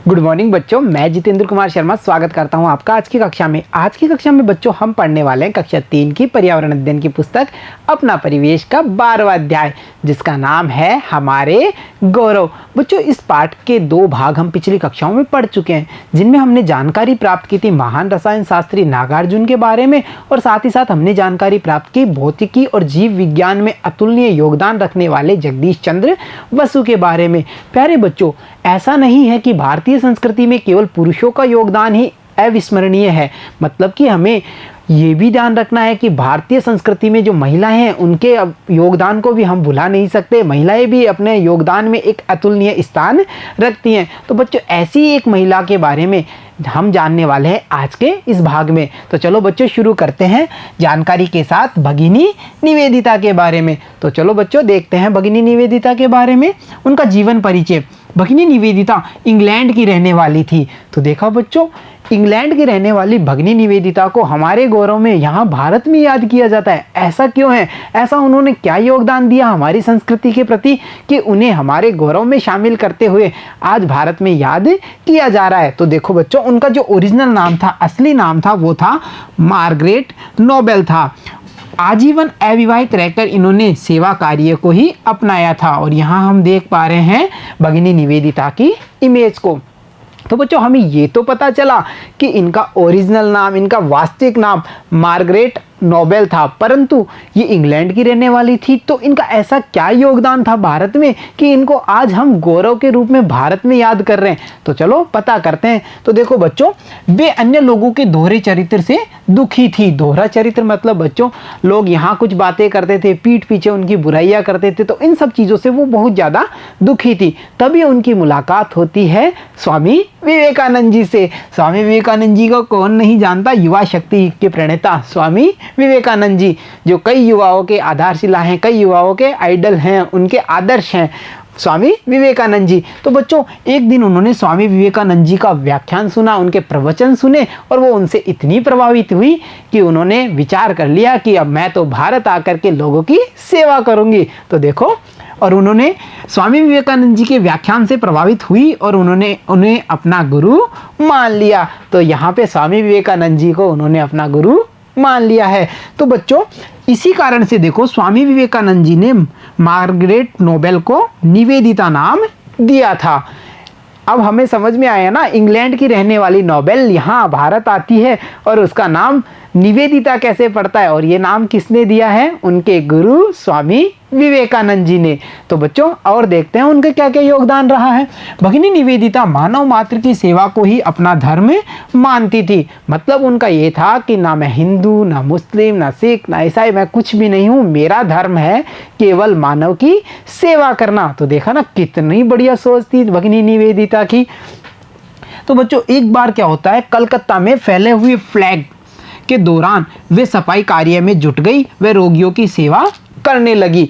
Good morning बच्चों, मैं जितेंद्र कुमार शर्मा स्वागत करता हूं आपका आज की कक्षा में। आज की कक्षा में बच्चों हम पढ़ने वाले हैं कक्षा 3 की पर्यावरण अध्ययन की पुस्तक अपना परिवेश का 12वां अध्याय, जिसका नाम है हमारे गौरव। बच्चों इस पाठ के 2 भाग हम पिछली कक्षाओं में पढ़ चुके हैं, जिनमें हमने जानकारी प्राप्त की थी महान रसायन शास्त्री नागार्जुन के बारे में, और साथ ही साथ हमने जानकारी प्राप्त की भौतिकी और जीव विज्ञान में अतुलनीय योगदान रखने वाले जगदीश चंद्र बसु के बारे में। प्यारे बच्चों, ऐसा नहीं है कि भारतीय संस्कृति में केवल पुरुषों का योगदान ही अविस्मरणीय है। मतलब कि हमें ये भी ध्यान रखना है कि भारतीय संस्कृति में जो महिलाएं हैं उनके योगदान को भी हम भुला नहीं सकते। महिलाएं भी अपने योगदान में एक अतुलनीय स्थान रखती हैं। तो बच्चों ऐसी एक महिला के बारे में हम जानने वाले हैं आज के इस भाग में। तो चलो बच्चों शुरू करते हैं जानकारी के साथ भगिनी निवेदिता के बारे में। तो चलो बच्चों देखते हैं भगिनी निवेदिता के बारे में उनका जीवन परिचय। भगिनी निवेदिता इंग्लैंड की रहने वाली थी। तो देखा बच्चों, इंग्लैंड की रहने वाली भगिनी निवेदिता को हमारे गौरव में यहाँ भारत में याद किया जाता है। ऐसा क्यों है? ऐसा उन्होंने क्या योगदान दिया हमारी संस्कृति के प्रति कि उन्हें हमारे गौरव में शामिल करते हुए आज भारत में याद किया जा रहा है? तो देखो बच्चों, उनका जो ओरिजिनल नाम था, असली नाम था, वो था मार्गरेट नोबेल था। आजीवन अविवाहित रहकर इन्होंने सेवा कार्य को ही अपनाया था। और यहाँ हम देख पा रहे हैं भगिनी निवेदिता की इमेज को। तो बच्चों हमें ये तो पता चला कि इनका ओरिजिनल नाम, इनका वास्तविक नाम मार्गरेट नोबेल था, परंतु ये इंग्लैंड की रहने वाली थी। तो इनका ऐसा क्या योगदान था भारत में कि इनको आज हम गौरव के रूप में भारत में याद कर रहे हैं? तो चलो पता करते हैं। तो देखो बच्चों, वे अन्य लोगों के दोहरे चरित्र से दुखी थी। दोहरा चरित्र मतलब बच्चों, लोग यहाँ कुछ बातें करते थे, पीठ पीछे उनकी बुराइयां करते थे, तो इन सब चीज़ों से वो बहुत ज़्यादा दुखी थी। तभी उनकी मुलाकात होती है स्वामी विवेकानंद जी से। स्वामी विवेकानंद जी को कौन नहीं जानता? युवा शक्ति के प्रणेता स्वामी विवेकानंद जी, जो कई युवाओं के आधारशिला हैं, कई युवाओं के आइडल हैं, उनके आदर्श हैं स्वामी विवेकानंद जी। तो बच्चों एक दिन उन्होंने स्वामी विवेकानंद जी का व्याख्यान सुना, उनके प्रवचन सुने, और वो उनसे इतनी प्रभावित हुई कि उन्होंने विचार कर लिया कि अब मैं तो भारत आकर के लोगों की सेवा करूंगी। तो देखो, और उन्होंने स्वामी विवेकानंद जी के व्याख्यान से प्रभावित हुई और उन्होंने उन्हें अपना गुरु मान लिया। तो यहाँ पे स्वामी विवेकानंद जी को उन्होंने अपना गुरु मान लिया है। तो बच्चों इसी कारण से देखो, स्वामी विवेकानंद जी ने मार्गरेट नोबेल को निवेदिता नाम दिया था। अब हमें समझ में आया ना, इंग्लैंड की रहने वाली नोबेल यहाँ भारत आती है और उसका नाम निवेदिता कैसे पड़ता है? और ये नाम किसने दिया है? उनके गुरु स्वामी विवेकानंद जी ने। तो बच्चों और देखते हैं उनका क्या क्या योगदान रहा है। भगिनी निवेदिता मानव मात्र की सेवा को ही अपना धर्म मानती थी। मतलब उनका ये था कि ना मैं हिंदू, ना मुस्लिम, ना सिख, ना ईसाई, मैं कुछ भी नहीं हूँ। मेरा धर्म है केवल मानव की सेवा करना। तो देखा ना, कितनी बढ़िया सोच थी भगिनी निवेदिता की। तो बच्चों एक बार क्या होता है, कलकत्ता में फैले हुए फ्लैग के दौरान वे सफाई कार्य में जुट गई, वे रोगियों की सेवा करने लगी।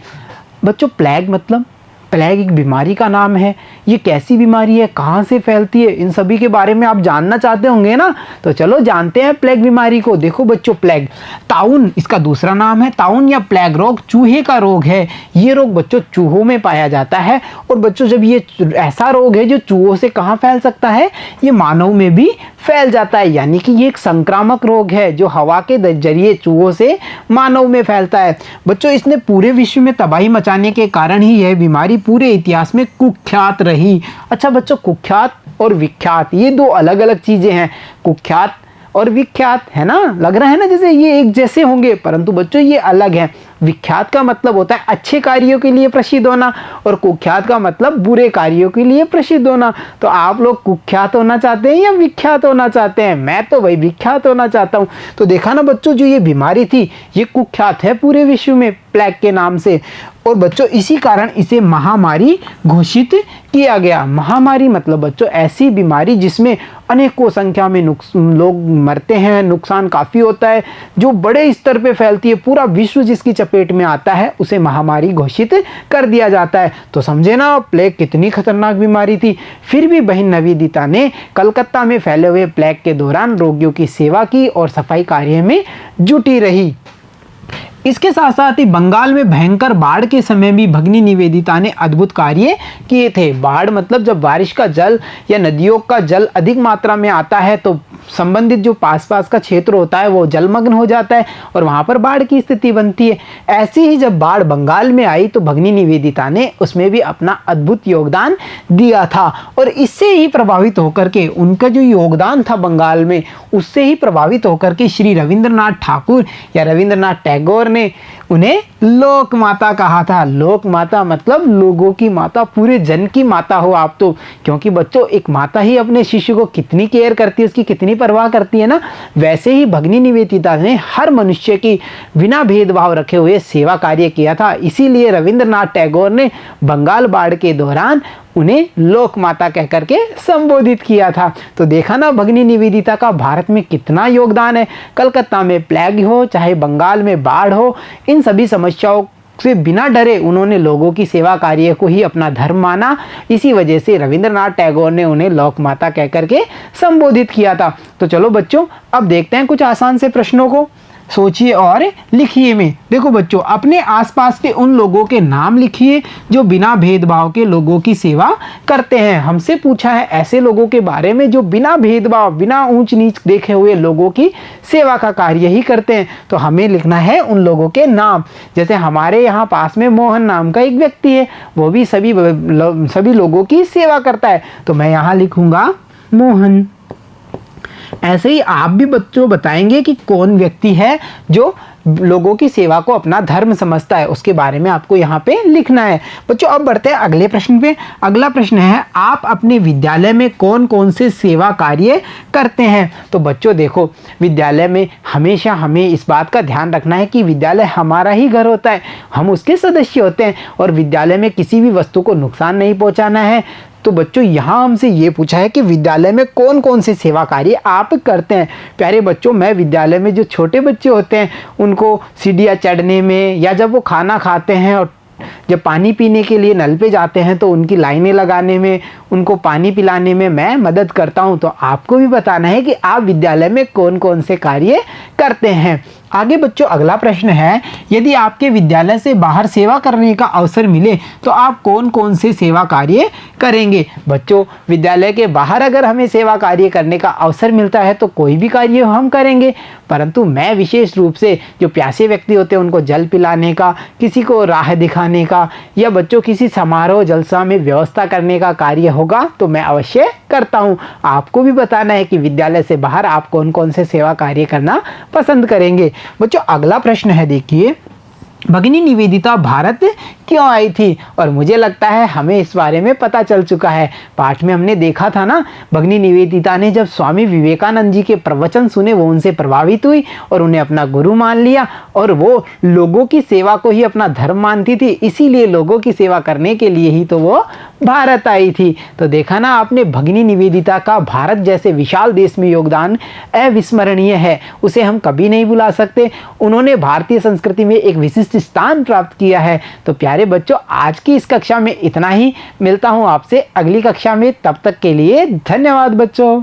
बच्चों प्लेग मतलब, प्लेग एक बीमारी का नाम है। ये कैसी बीमारी है, कहाँ से फैलती है, इन सभी के बारे में आप जानना चाहते होंगे ना। तो चलो जानते हैं प्लेग बीमारी को। देखो बच्चों, प्लेग ताउन इसका दूसरा नाम है। ताउन या प्लेग रोग चूहे का रोग है। ये रोग बच्चों चूहों में पाया जाता है। और बच्चों जब ये ऐसा रोग है जो चूहों से कहाँ फैल सकता है, ये मानव में भी फैल जाता है। यानी कि ये एक संक्रामक रोग है जो हवा के जरिए चूहों से मानव में फैलता है। बच्चों इसने पूरे विश्व में तबाही मचाने के कारण ही यह बीमारी पूरे इतिहास में कुख्यात रही। अच्छा बच्चों, कुख्यात और विख्यात ये 2 अलग अलग चीजें हैं। कुख्यात और विख्यात है ना, लग रहा है ना जैसे ये एक जैसे होंगे, परंतु बच्चों ये अलग है। विख्यात का मतलब होता है अच्छे कार्यों के लिए प्रसिद्ध होना, और कुख्यात का मतलब बुरे कार्यों के लिए प्रसिद्ध होना। तो आप लोग कुख्यात होना चाहते हैं या विख्यात होना चाहते हैं? मैं तो भाई विख्यात होना चाहता हूँ। तो देखा ना बच्चों, जो ये बीमारी थी ये कुख्यात है पूरे विश्व में प्लेग के नाम से। और बच्चों इसी कारण इसे महामारी घोषित किया गया। महामारी मतलब बच्चों ऐसी बीमारी जिसमें अनेकों संख्या में लोग मरते हैं, नुकसान काफ़ी होता है, जो बड़े स्तर पे फैलती है, पूरा विश्व जिसकी चपेट में आता है, उसे महामारी घोषित कर दिया जाता है। तो समझे ना प्लेग कितनी खतरनाक बीमारी थी। फिर भी बहन निवेदिता ने कलकत्ता में फैले हुए प्लेग के दौरान रोगियों की सेवा की और सफाई कार्य में जुटी रही। इसके साथ साथ ही बंगाल में भयंकर बाढ़ के समय भी भगिनी निवेदिता ने अद्भुत कार्य किए थे। बाढ़ मतलब जब बारिश का जल या नदियों का जल अधिक मात्रा में आता है तो संबंधित जो पास का क्षेत्र होता है वो जलमग्न हो जाता है और वहां पर बाढ़ की स्थिति बनती है। ऐसी ही जब बाढ़ बंगाल में आई तो भगिनी निवेदिता ने उसमें भी अपना अद्भुत योगदान दिया था और इससे ही प्रभावित होकर के उनका जो योगदान था बंगाल में, उससे ही प्रभावित होकर के श्री रविंद्रनाथ ठाकुर या रविंद्रनाथ टैगोर ने उन्हें लोक माता कहा था। लोक माता मतलब लोगों की माता, पूरे जन की माता हो आप तो, क्योंकि बच्चों एक माता ही अपने शिशु को कितनी केयर करती है, उसकी कितनी परवाह करती है ना, वैसे ही भगिनी निवेदिता ने हर मनुष्य की बिना भेदभाव रखे हुए सेवा कार्य किया था। इसीलिए रविंद्रनाथ टैगोर ने बंगाल बाढ़ के दौरान उन्हें लोक माता कहकर के संबोधित किया था। तो देखा ना भगिनी निवेदिता का भारत में कितना योगदान है। कलकत्ता में प्लेग हो चाहे बंगाल में बाढ़ हो, इन सभी समस्याओं से बिना डरे उन्होंने लोगों की सेवा कार्य को ही अपना धर्म माना। इसी वजह से रविंद्रनाथ टैगोर ने उन्हें लोक माता कहकर के संबोधित किया था। तो चलो बच्चों, अब देखते हैं कुछ आसान से प्रश्नों को। सोचिए और लिखिए में। देखो बच्चों, अपने आसपास के उन लोगों के नाम लिखिए जो बिना भेदभाव के लोगों की सेवा करते हैं। हमसे पूछा है ऐसे लोगों के बारे में जो बिना भेदभाव, बिना ऊंच नीच देखे हुए लोगों की सेवा का कार्य ही करते हैं। तो हमें लिखना है उन लोगों के नाम। जैसे हमारे यहाँ पास में मोहन नाम का एक व्यक्ति है, वो भी सभी लोगों की सेवा करता है, तो मैं यहाँ लिखूंगा मोहन। ऐसे ही आप भी बच्चों बताएंगे कि कौन व्यक्ति है जो लोगों की सेवा को अपना धर्म समझता है, उसके बारे में आपको यहाँ पे लिखना है। बच्चों अब बढ़ते हैं अगले प्रश्न पे। अगला प्रश्न है, आप अपने विद्यालय में कौन कौन से सेवा कार्य करते हैं। तो बच्चों देखो, विद्यालय में हमेशा हमें इस बात का ध्यान रखना है कि विद्यालय हमारा ही घर होता है, हम उसके सदस्य होते हैं और विद्यालय में किसी भी वस्तु को नुकसान नहीं पहुँचाना है। तो बच्चों यहाँ हमसे ये पूछा है कि विद्यालय में कौन कौन से सेवा कार्य आप करते हैं। प्यारे बच्चों, मैं विद्यालय में जो छोटे बच्चे होते हैं उनको सीढ़ियाँ चढ़ने में, या जब वो खाना खाते हैं और जब पानी पीने के लिए नल पे जाते हैं तो उनकी लाइनें लगाने में, उनको पानी पिलाने में मैं मदद करता हूं। तो आपको भी बताना है कि आप विद्यालय में कौन कौन से कार्य करते हैं। आगे बच्चों अगला प्रश्न है, यदि आपके विद्यालय से बाहर सेवा करने का अवसर मिले तो आप कौन कौन से सेवा कार्य करेंगे। बच्चों विद्यालय के बाहर अगर हमें सेवा कार्य करने का अवसर मिलता है तो कोई भी कार्य हम करेंगे, परंतु मैं विशेष रूप से जो प्यासे व्यक्ति होते हैं उनको जल पिलाने का, किसी को राह दिखाने का, या बच्चों किसी समारोह जलसा में व्यवस्था करने का कार्य होगा तो मैं अवश्य करता हूं। आपको भी बताना है कि विद्यालय से बाहर आप कौन कौन से सेवा कार्य करना पसंद करेंगे। बच्चों अगला प्रश्न है, देखिए, भगिनी निवेदिता भारत क्यों आई थी। और मुझे लगता है हमें इस बारे में पता चल चुका है। पाठ में हमने देखा था ना, भगिनी निवेदिता ने जब स्वामी विवेकानंद जी के प्रवचन सुने वो उनसे प्रभावित हुई और उन्हें अपना गुरु मान लिया और वो लोगों की सेवा को ही अपना धर्म मानती थी। इसीलिए लोगों की सेवा करने के लिए ही तो वो भारत आई थी। तो देखा ना आपने, भगिनी निवेदिता का भारत जैसे विशाल देश में योगदान अविस्मरणीय है, उसे हम कभी नहीं भुला सकते। उन्होंने भारतीय संस्कृति में एक विशिष्ट स्थान प्राप्त किया है। तो प्यारे बच्चों, आज की इस कक्षा में इतना ही। मिलता हूं आपसे अगली कक्षा में, तब तक के लिए धन्यवाद बच्चों।